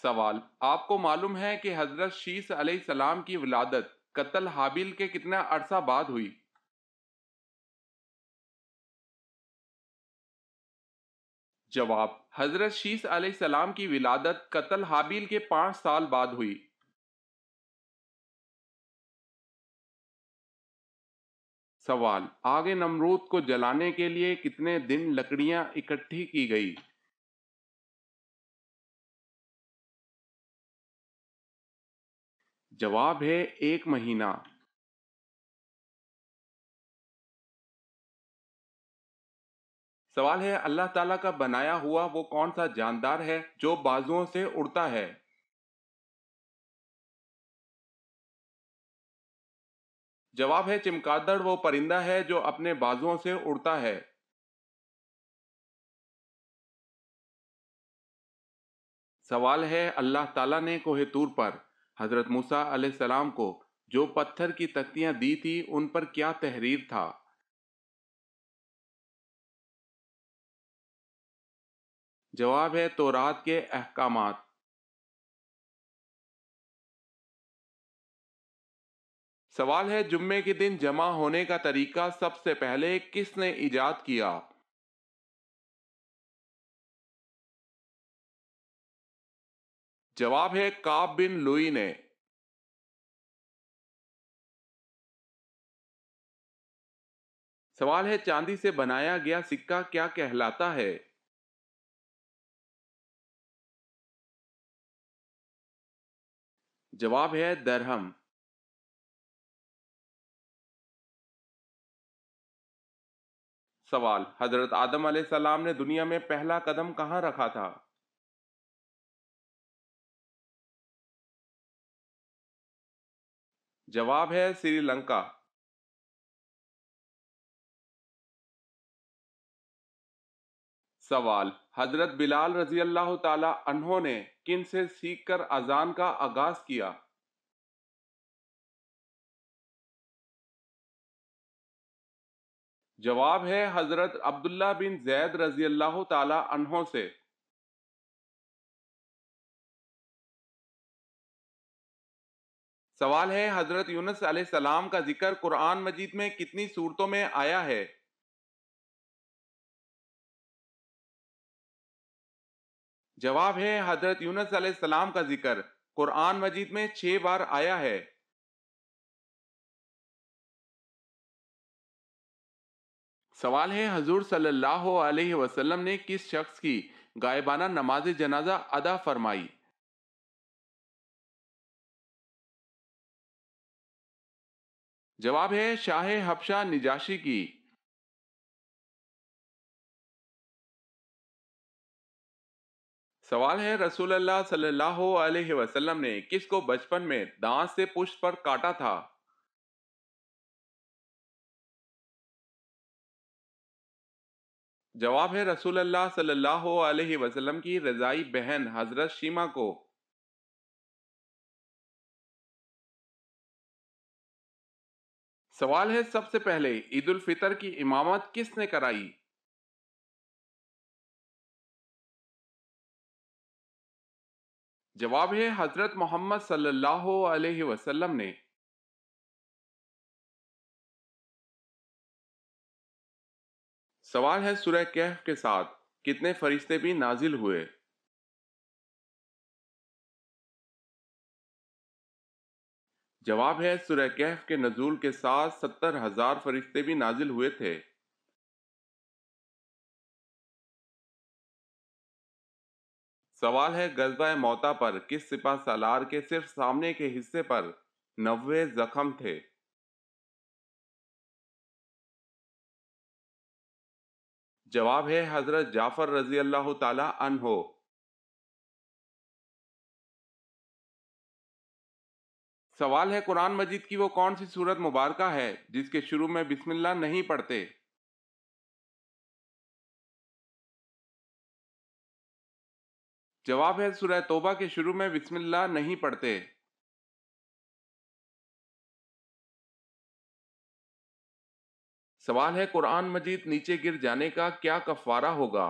سوال: آپ کو معلوم ہے کہ حضرت شیس علیہ السلام کی ولادت قتل حابیل کے کتنا عرصہ بعد ہوئی؟ جواب: حضرت شیس علیہ السلام کی ولادت قتل حابیل کے 5 سال بعد ہوئی۔ سوال: آگ نمرود کو جلانے کے لیے کتنے دن لکڑیاں اکٹھی کی گئی؟ جواب ہے 1 مہینہ۔ سوال ہے: اللہ تعالیٰ کا بنایا ہوا وہ کون سا جاندار ہے جو بازوؤں سے اڑتا ہے؟ جواب ہے چمگادڑ وہ پرندہ ہے جو اپنے بازوؤں سے اڑتا ہے۔ سوال ہے: اللہ تعالیٰ نے کوہ طور پر حضرت موسیٰ علیہ السلام کو جو پتھر کی تختیاں دی تھی ان پر کیا تحریر تھا؟ جواب ہے تورات کے احکامات۔ سوال ہے: جمعے کے دن جمع ہونے کا طریقہ سب سے پہلے کس نے ایجاد کیا؟ جواب ہے کعب بن لوئی نے۔ سوال ہے: چاندی سے بنایا گیا سکہ کیا کہلاتا ہے؟ جواب ہے درہم۔ سوال: حضرت آدم علیہ السلام نے دنیا میں پہلا قدم کہاں رکھا تھا؟ جواب ہے سری لنکا۔ سوال: حضرت بلال رضی اللہ تعالی عنہ نے کن سے سیکھ کر اذان کا آغاز کیا؟ جواب ہے حضرت عبداللہ بن زید رضی اللہ تعالی عنہ سے۔ سوال ہے: حضرت یونس علیہ السلام کا ذکر قرآن مجید میں کتنی صورتوں میں آیا ہے؟ جواب ہے حضرت یونس علیہ السلام کا ذکر قرآن مجید میں 6 بار آیا ہے۔ سوال ہے: حضور صلی اللہ علیہ وسلم نے کس شخص کی غائبانہ نماز جنازہ ادا فرمائی؟ جواب ہے شاہ حبشہ نجاشی کی۔ سوال ہے: رسول اللہ صلی اللہ علیہ وسلم نے کس کو بچپن میں دانت سے پشت پر کاٹا تھا؟ جواب ہے رسول اللہ صلی اللہ علیہ وسلم کی رضائی بہن حضرت شیمہ کو۔ سوال ہے: سب سے پہلے عید الفطر کی امامت کس نے کرائی؟ جواب ہے حضرت محمد صلی اللہ علیہ وسلم نے۔ سوال ہے: سورہ کہف کے ساتھ کتنے فرشتے بھی نازل ہوئے؟ جواب ہے سورہ کہف کے نزول کے ساتھ 70,000 فرشتے بھی نازل ہوئے تھے۔ سوال ہے: غزوہ موطا پر کس سپہ سالار کے صرف سامنے کے حصے پر 90 زخم تھے؟ جواب ہے حضرت جعفر رضی اللہ تعالی عنہ۔ سوال ہے: قرآن مجید کی وہ کون سی سورت مبارکہ ہے جس کے شروع میں بسم اللہ نہیں پڑھتے؟ جواب ہے سورہ توبہ کے شروع میں بسم اللہ نہیں پڑھتے۔ سوال ہے: قرآن مجید نیچے گر جانے کا کیا کفارہ ہوگا؟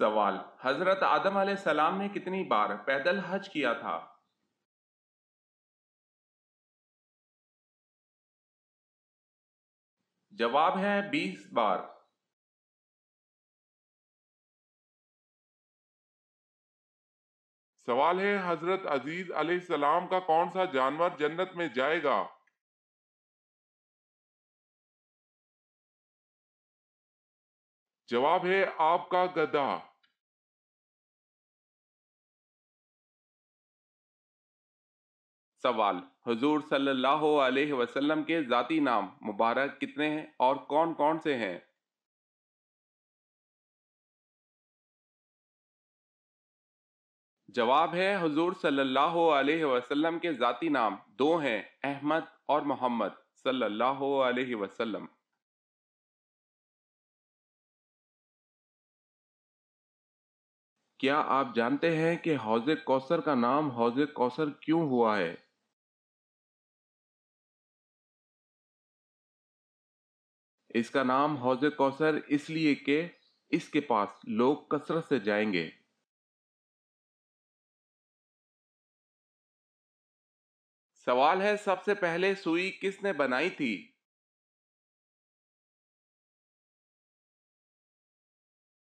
سوال: حضرت آدم علیہ السلام نے کتنی بار پیدل حج کیا تھا؟ جواب ہے 20 بار۔ سوال ہے: حضرت عزیز علیہ السلام کا کون سا جانور جنت میں جائے گا؟ جواب ہے آپ کا گدھا۔ سوال: حضور صلی اللہ علیہ وسلم کے ذاتی نام مبارک کتنے ہیں اور کون کون سے ہیں؟ جواب ہے حضور صلی اللہ علیہ وسلم کے ذاتی نام 2 ہیں، احمد اور محمد صلی اللہ علیہ وسلم۔ کیا آپ جانتے ہیں کہ حوض کوثر کا نام حوض کوثر کیوں ہوا ہے؟ اس کا نام حوض کوثر اس لیے کہ اس کے پاس لوگ کثرت سے جائیں گے۔ سوال ہے: سب سے پہلے سوئی کس نے بنائی تھی؟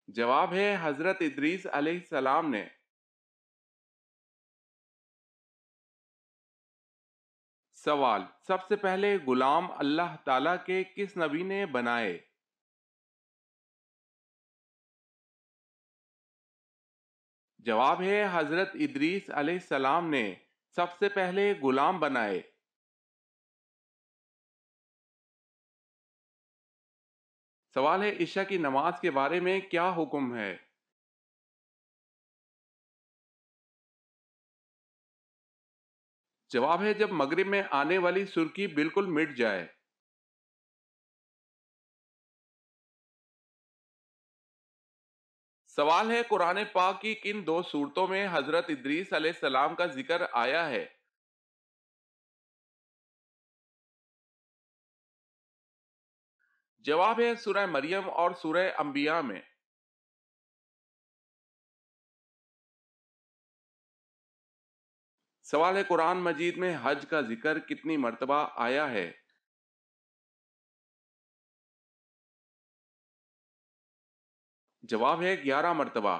جواب ہے حضرت ادریس علیہ السلام نے۔ سوال: سب سے پہلے غلام اللہ تعالیٰ کے کس نبی نے بنائے؟ جواب ہے حضرت ادریس علیہ السلام نے سب سے پہلے غلام بنائے۔ سوال ہے: عشاء کی نماز کے بارے میں کیا حکم ہے؟ جواب ہے جب مغرب میں آنے والی سرخی بالکل مٹ جائے۔ سوال ہے: قرآن پاک کی کن 2 سورتوں میں حضرت ادریس علیہ السلام کا ذکر آیا ہے؟ جواب ہے سورہ مریم اور سورہ انبیاء میں۔ سوال ہے: قرآن مجید میں حج کا ذکر کتنی مرتبہ آیا ہے؟ جواب ہے 11 مرتبہ۔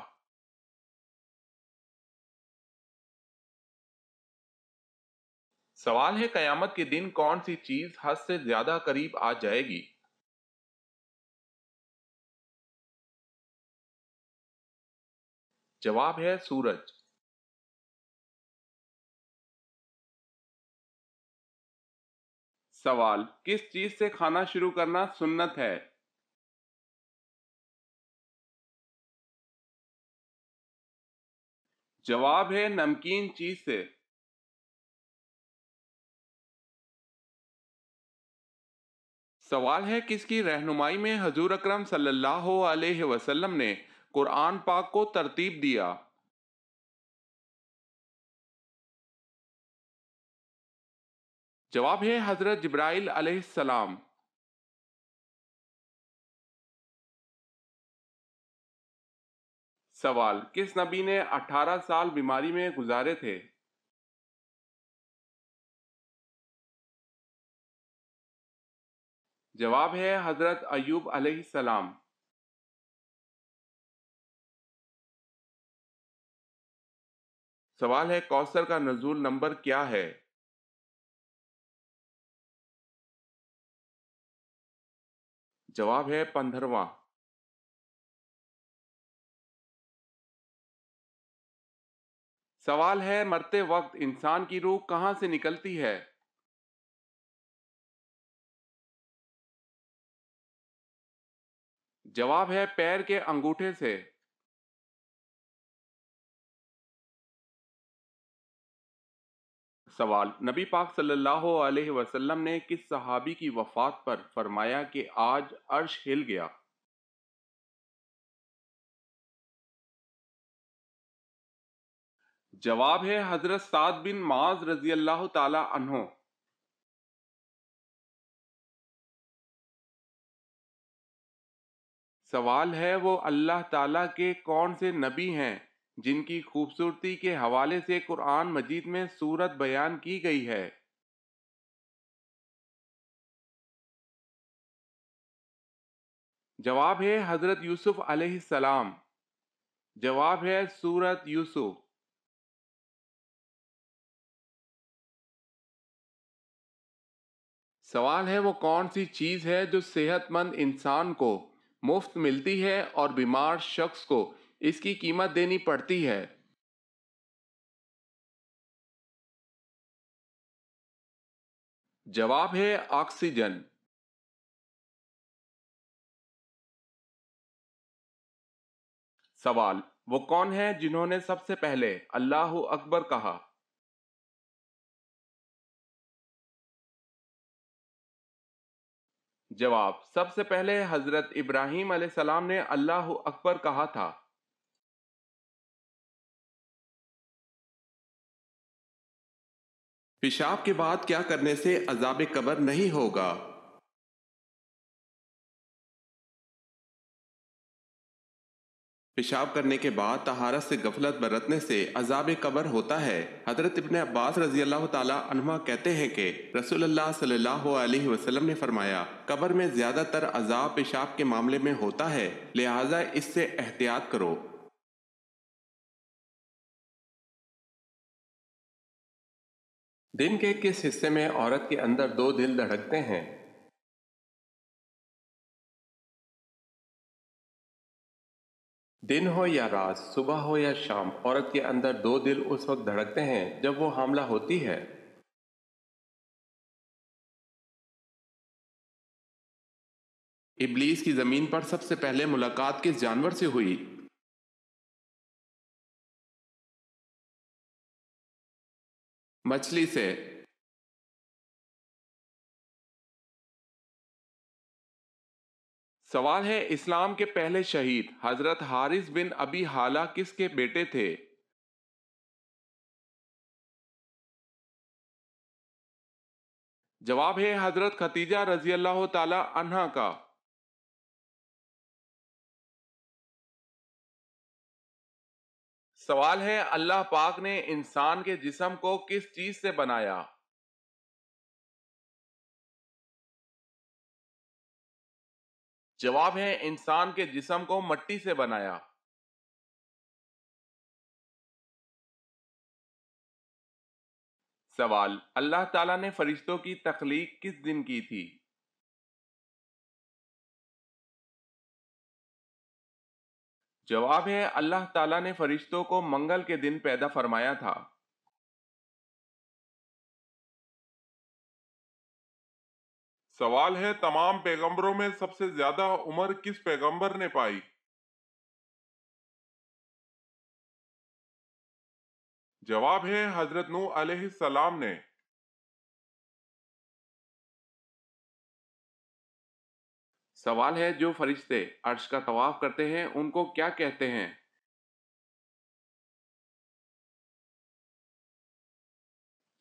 سوال ہے: قیامت کے دن کون سی چیز حد سے زیادہ قریب آ جائے گی؟ جواب ہے سورج۔ سوال: کس چیز سے کھانا شروع کرنا سنت ہے؟ جواب ہے نمکین چیز سے۔ سوال ہے: کس کی رہنمائی میں حضور اکرم صلی اللہ علیہ وسلم نے قرآن پاک کو ترتیب دیا؟ جواب ہے حضرت جبرائیل علیہ السلام۔ سوال: کس نبی نے 18 سال بیماری میں گزارے تھے؟ جواب ہے حضرت ایوب علیہ السلام۔ سوال ہے: کوثر کا نزول نمبر کیا ہے؟ جواب ہے 15واں۔ سوال ہے: مرتے وقت انسان کی روح کہاں سے نکلتی ہے؟ جواب ہے پیر کے انگوٹھے سے۔ سوال: نبی پاک صلی اللہ علیہ وسلم نے کس صحابی کی وفات پر فرمایا کہ آج عرش ہل گیا؟ جواب ہے حضرت سعد بن معاذ رضی اللہ تعالی عنہ۔ سوال ہے وہ اللہ تعالیٰ کے کون سے نبی ہیں جن کی خوبصورتی کے حوالے سے قرآن مجید میں صورت بیان کی گئی ہے؟ جواب ہے حضرت یوسف علیہ السلام۔ جواب ہے سورت یوسف۔ سوال ہے وہ کون سی چیز ہے جو صحت مند انسان کو مفت ملتی ہے اور بیمار شخص کو اس کی قیمت دینی پڑتی ہے؟ جواب ہے آکسیجن۔ سوال وہ کون ہیں جنہوں نے سب سے پہلے اللہ اکبر کہا؟ جواب سب سے پہلے حضرت ابراہیم علیہ السلام نے اللہ اکبر کہا تھا۔ پیشاب کے بعد کیا کرنے سے عذاب قبر نہیں ہوگا؟ پیشاب کرنے کے بعد طہارت سے غفلت برتنے سے عذاب قبر ہوتا ہے۔ حضرت ابن عباس رضی اللہ تعالی عنہما کہتے ہیں کہ رسول اللہ صلی اللہ علیہ وسلم نے فرمایا، قبر میں زیادہ تر عذاب پیشاب کے معاملے میں ہوتا ہے، لہٰذا اس سے احتیاط کرو۔ دن کے کس حصے میں عورت کے اندر دو دل دھڑکتے ہیں؟ دن ہو یا رات، صبح ہو یا شام، عورت کے اندر دو دل اس وقت دھڑکتے ہیں جب وہ حاملہ ہوتی ہے۔ ابلیس کی زمین پر سب سے پہلے ملاقات کس جانور سے ہوئی؟ مچھلی سے۔ سوال ہے اسلام کے پہلے شہید حضرت حارث بن ابی حالہ کس کے بیٹے تھے؟ جواب ہے حضرت ختیجہ رضی اللہ تعالی عنہا کا۔ سوال ہے اللہ پاک نے انسان کے جسم کو کس چیز سے بنایا؟ جواب ہے انسان کے جسم کو مٹی سے بنایا۔ سوال اللہ تعالیٰ نے فرشتوں کی تخلیق کس دن کی تھی؟ جواب ہے اللہ تعالیٰ نے فرشتوں کو منگل کے دن پیدا فرمایا تھا۔ سوال ہے تمام پیغمبروں میں سب سے زیادہ عمر کس پیغمبر نے پائی؟ جواب ہے حضرت نوح علیہ السلام نے۔ سوال ہے جو فرشتے عرش کا طواف کرتے ہیں ان کو کیا کہتے ہیں؟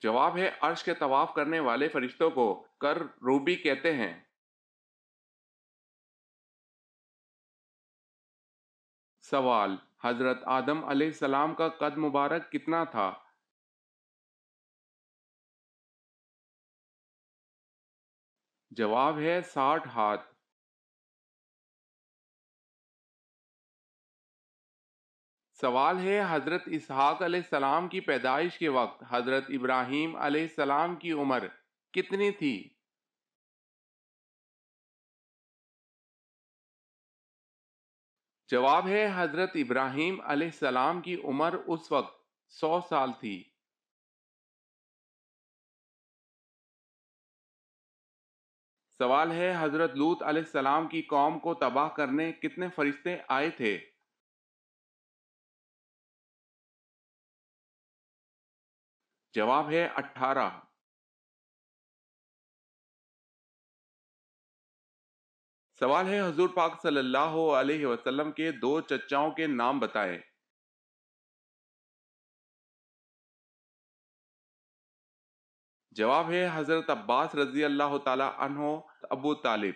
جواب ہے عرش کے طواف کرنے والے فرشتوں کو کر روبی کہتے ہیں۔ سوال حضرت آدم علیہ السلام کا قد مبارک کتنا تھا؟ جواب ہے 60 ہاتھ۔ سوال ہے حضرت اسحاق علیہ السلام کی پیدائش کے وقت حضرت ابراہیم علیہ السلام کی عمر کتنی تھی؟ جواب ہے حضرت ابراہیم علیہ السلام کی عمر اس وقت 100 سال تھی۔ سوال ہے حضرت لوط علیہ السلام کی قوم کو تباہ کرنے کتنے فرشتے آئے تھے؟ جواب ہے 18۔ سوال ہے حضور پاک صلی اللہ علیہ وسلم کے دو چچاؤں کے نام بتائیں۔ جواب ہے حضرت عباس رضی اللہ تعالی عنہ، ابو طالب۔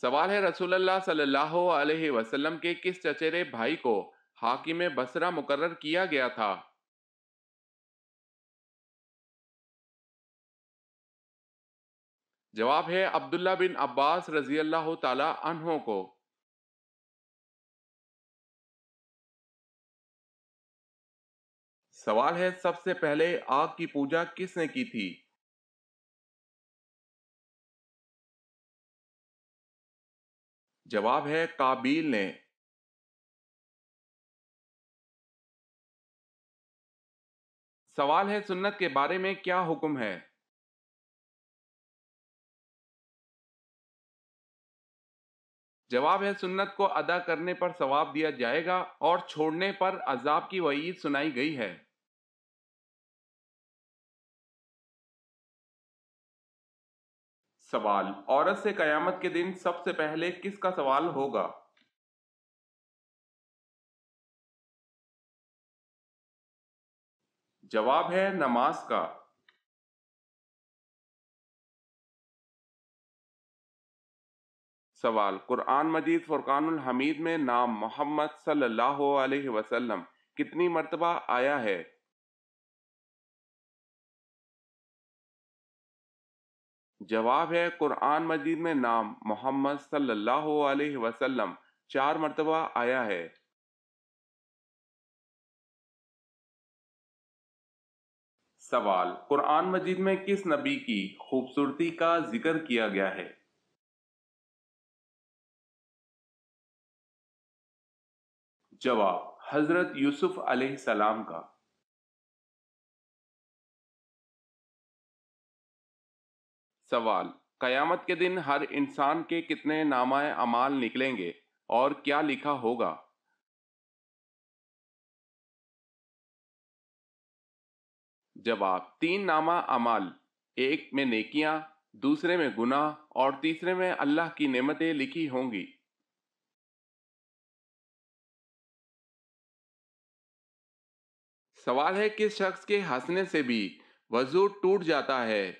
سوال ہے رسول اللہ صلی اللہ علیہ وسلم کے کس چچیرے بھائی کو حاکم بصرہ مقرر کیا گیا تھا؟ جواب ہے عبداللہ بن عباس رضی اللہ تعالی عنہ کو۔ سوال ہے سب سے پہلے آگ کی پوجا کس نے کی تھی؟ جواب ہے قابیل نے۔ سوال ہے سنت کے بارے میں کیا حکم ہے؟ جواب ہے سنت کو ادا کرنے پر ثواب دیا جائے گا اور چھوڑنے پر عذاب کی وعید سنائی گئی ہے۔ سوال، عورت سے قیامت کے دن سب سے پہلے کس کا سوال ہوگا؟ جواب ہے نماز کا۔ سوال، قرآن مجید فرقان الحمید میں نام محمد صلی اللہ علیہ وسلم کتنی مرتبہ آیا ہے؟ جواب ہے قرآن مجید میں نام محمد صلی اللہ علیہ وسلم 4 مرتبہ آیا ہے۔ سوال، قرآن مجید میں کس نبی کی خوبصورتی کا ذکر کیا گیا ہے؟ جواب، حضرت یوسف علیہ السلام کا۔ سوال، قیامت کے دن ہر انسان کے کتنے نامہ اعمال نکلیں گے اور کیا لکھا ہوگا؟ جواب، 3 نامہ اعمال، ایک میں نیکیاں، دوسرے میں گناہ اور تیسرے میں اللہ کی نعمتیں لکھی ہوں گی۔ سوال ہے کس شخص کے ہنسنے سے بھی وضو ٹوٹ جاتا ہے؟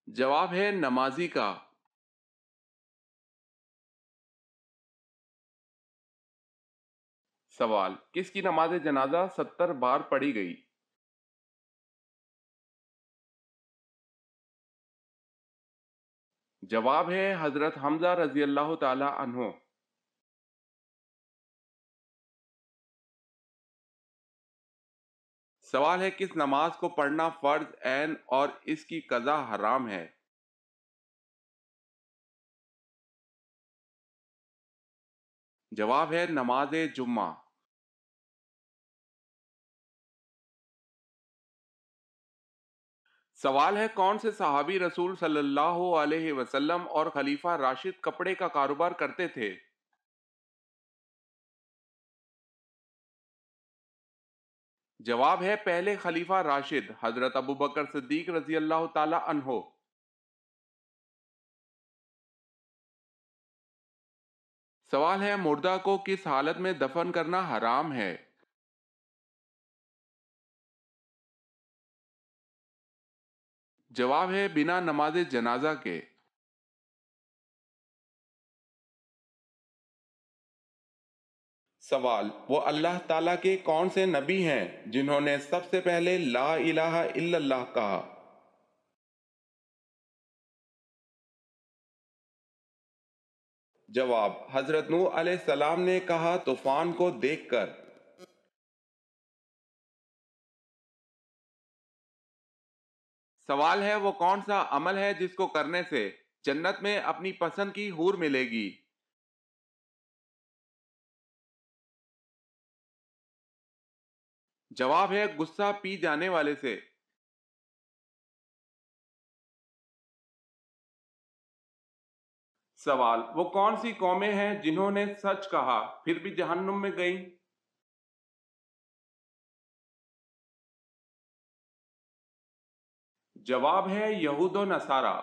جواب ہے نمازی کا۔ سوال، کس کی نماز جنازہ 70 بار پڑھی گئی؟ جواب ہے حضرت حمزہ رضی اللہ تعالی عنہ۔ سوال ہے کس نماز کو پڑھنا فرض عین اور اس کی قضا حرام ہے؟ جواب ہے نماز جمعہ۔ سوال ہے کون سے صحابی رسول صلی اللہ علیہ وسلم اور خلیفہ راشد کپڑے کا کاروبار کرتے تھے؟ جواب ہے پہلے خلیفہ راشد حضرت ابوبکر صدیق رضی اللہ تعالی عنہ۔ سوال ہے مردہ کو کس حالت میں دفن کرنا حرام ہے؟ جواب ہے بنا نماز جنازہ کے۔ سوال، وہ اللہ تعالیٰ کے کون سے نبی ہیں جنہوں نے سب سے پہلے لا الہ الا اللہ کہا؟ جواب، حضرت نوح علیہ السلام نے کہا طوفان کو دیکھ کر۔ سوال ہے وہ کون سا عمل ہے جس کو کرنے سے جنت میں اپنی پسند کی حور ملے گی؟ جواب ہے غصہ پی جانے والے سے۔ سوال، وہ کون سی قومیں ہیں جنہوں نے سچ کہا پھر بھی جہنم میں گئیں؟ جواب ہے یہود و نصارہ۔